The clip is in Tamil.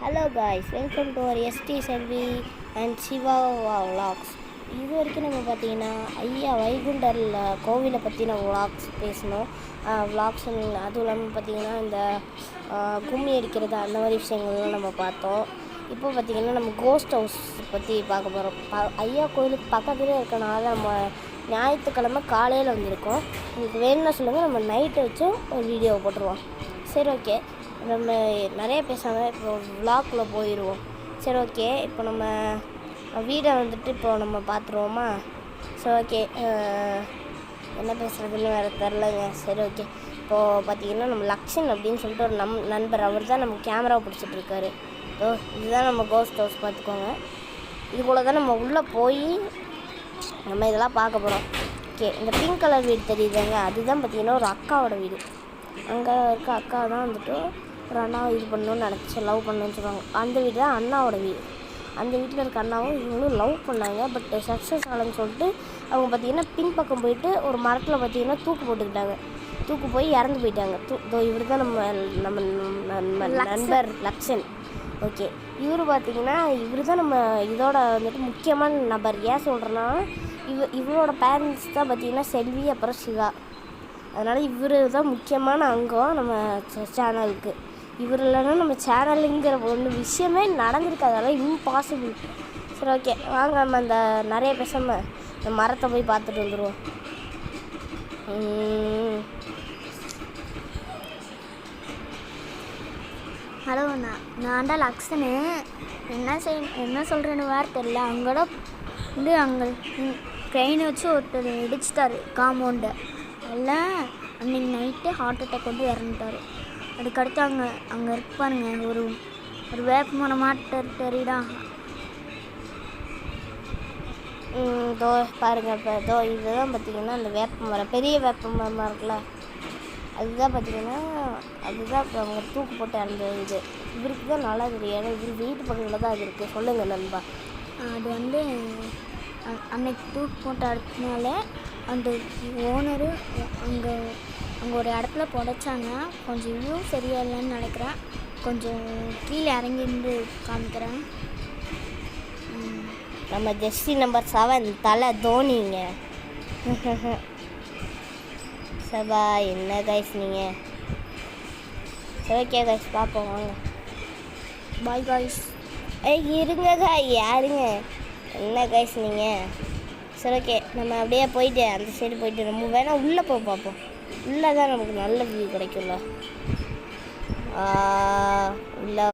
Hello guys, welcome to our ST Selvi and Siva vlogs. இது வரைக்கும் நம்ம பார்த்தீங்கன்னா ஐயா வைகுண்டரில் கோவிலை பற்றின விளாக்ஸ் பேசணும். விளாக்ஸ் அதுவும் இல்லாமல் பார்த்தீங்கன்னா இந்த கும்மி அடிக்கிறது அந்த மாதிரி விஷயங்கள்லாம் நம்ம பார்த்தோம். இப்போ பார்த்திங்கன்னா நம்ம கோஸ்ட் ஹவுஸ் பற்றி பார்க்க போகிறோம். ஐயா கோவிலுக்கு பக்கத்துலேயே இருக்கனால நம்ம ஞாயிற்றுக்கிழமை காலையில் வந்திருக்கோம். உங்களுக்கு வேணும்னா சொல்லுங்கள், நம்ம நைட்டு வச்சும் ஒரு வீடியோவை போட்டுருவோம். சரி, ஓகே. நம்ம நிறைய பேசாமல் இப்போ விளாக்குள்ளே போயிடுவோம். சரி, ஓகே. இப்போ நம்ம வீடை வந்துட்டு இப்போ நம்ம பார்த்துருவோமா? சரி, ஓகே. என்ன பேசுகிறதுன்னு வேறு தெரிலங்க. சரி, ஓகே. இப்போது பார்த்திங்கன்னா நம்ம லக்ஷன் அப்படின்னு சொல்லிட்டு ஒரு நண்பர், அவர் தான் நம்ம கேமரா பிடிச்சிட்ருக்காரு. இதுதான் நம்ம கோஸ்ட் ஹவுஸ், பார்த்துக்கோங்க. இது போல் தான் நம்ம உள்ளே போய் நம்ம இதெல்லாம் பார்க்க போகிறோம். ஓகே, இந்த பிங்க் கலர் வீடு தெரியுதுங்க, அதுதான் பார்த்திங்கன்னா ஒரு அக்காவோட வீடு. அங்கே இருக்க அக்கா தான் வந்துட்டு ஒரு அண்ணாவை இது பண்ணணும்னு நினச்சி லவ் பண்ணணும்னு சொல்லுவாங்க. அந்த வீடு தான் அண்ணாவோட வீடு. அந்த வீட்டில் இருக்க அண்ணாவும் இவங்களும் லவ் பண்ணாங்க. பட் சக்ஸஸ் ஆகலன்னு சொல்லிட்டு அவங்க பார்த்திங்கன்னா பின்பக்கம் போயிட்டு ஒரு மரத்தில் பார்த்திங்கன்னா தூக்கு போட்டுக்கிட்டாங்க. தூக்கு போய் இறந்து போயிட்டாங்க. இவர் தான் நம்ம நண்பர் லக்ஷன். ஓகே, இவர் பார்த்திங்கன்னா இவர் தான் நம்ம இதோட வந்துட்டு முக்கியமான நபர். ஏன் சொல்கிறேன்னா இவரோட பேரண்ட்ஸ் தான் பார்த்திங்கன்னா செல்வி அப்புறம் சிவா. அதனால் இவர் தான் முக்கியமான அங்கம் நம்ம சேனலுக்கு. இவர் இல்லைன்னா நம்ம சேனலுங்கிற ஒன்று விஷயமே நடந்திருக்காது. அதெல்லாம் இம்பாசிபிள். சரி, ஓகே, வாங்க நம்ம அந்த நிறைய பேசாமல் இந்த மரத்தை போய் பார்த்துட்டு வந்துடுவோம். ஹலோ, நான் தான் லக்ஷனு. என்ன சொல்கிறேன்னு வேறு தெரில. அங்கோட வந்து அங்கே ட்ரெயின் வச்சு ஒருத்தர் இடிச்சிட்டாரு காம்பவுண்டை. எல்லாம் அன்றைக்கி நைட்டு ஹார்ட் அட்டாக் வந்து இறந்துட்டார். அதுக்கடுத்து அங்கே இருப்பாருங்க ஒரு வேப்ப மரமாட்ட தெரியுதா? இதோ பாருங்கள். இப்போ இதுதான் பார்த்திங்கன்னா அந்த வேப்ப மரம், பெரிய வேப்ப மரமாக இருக்குல்ல, அதுதான் பார்த்திங்கன்னா அதுதான் இப்போ அவங்க தூக்கு போட்டு இறந்த இது. இவருக்கு தான் நல்லா தெரியும், ஏன்னா இவர் வீட்டு பக்கத்தில் தான் அது இருக்குது. சொல்லுங்கள் நண்பா. அது வந்து அன்னைக்கு தூக்கு போட்டு அடுத்தனால அந்த ஓனரு அங்கே ஒரு இடத்துல புதைச்சாங்க. கொஞ்சம் வியூ சரியா இல்லைன்னு நினைக்கிறேன். கொஞ்சம் கீழே இறங்கிருந்து காமிக்கிறேன். நம்ம ஜெஸ்டி நம்பர் 7 தலை தோனிங்க. சபா, என்ன கைஸ் நீங்கள்? சரி, ஓகே கைஸ், பார்ப்போம் வாங்க. Bye guys. இருங்க காய், யாருங்க? என்ன கைஸ் நீங்கள்? சரி, ஓகே, நம்ம அப்படியே போயிட்டு அந்த சைடு போயிட்டு நம்ம வேணால் உள்ளே போய் பார்ப்போம். உள்ளே தான் நமக்கு நல்ல வியூ கிடைக்கும்ல. உள்ள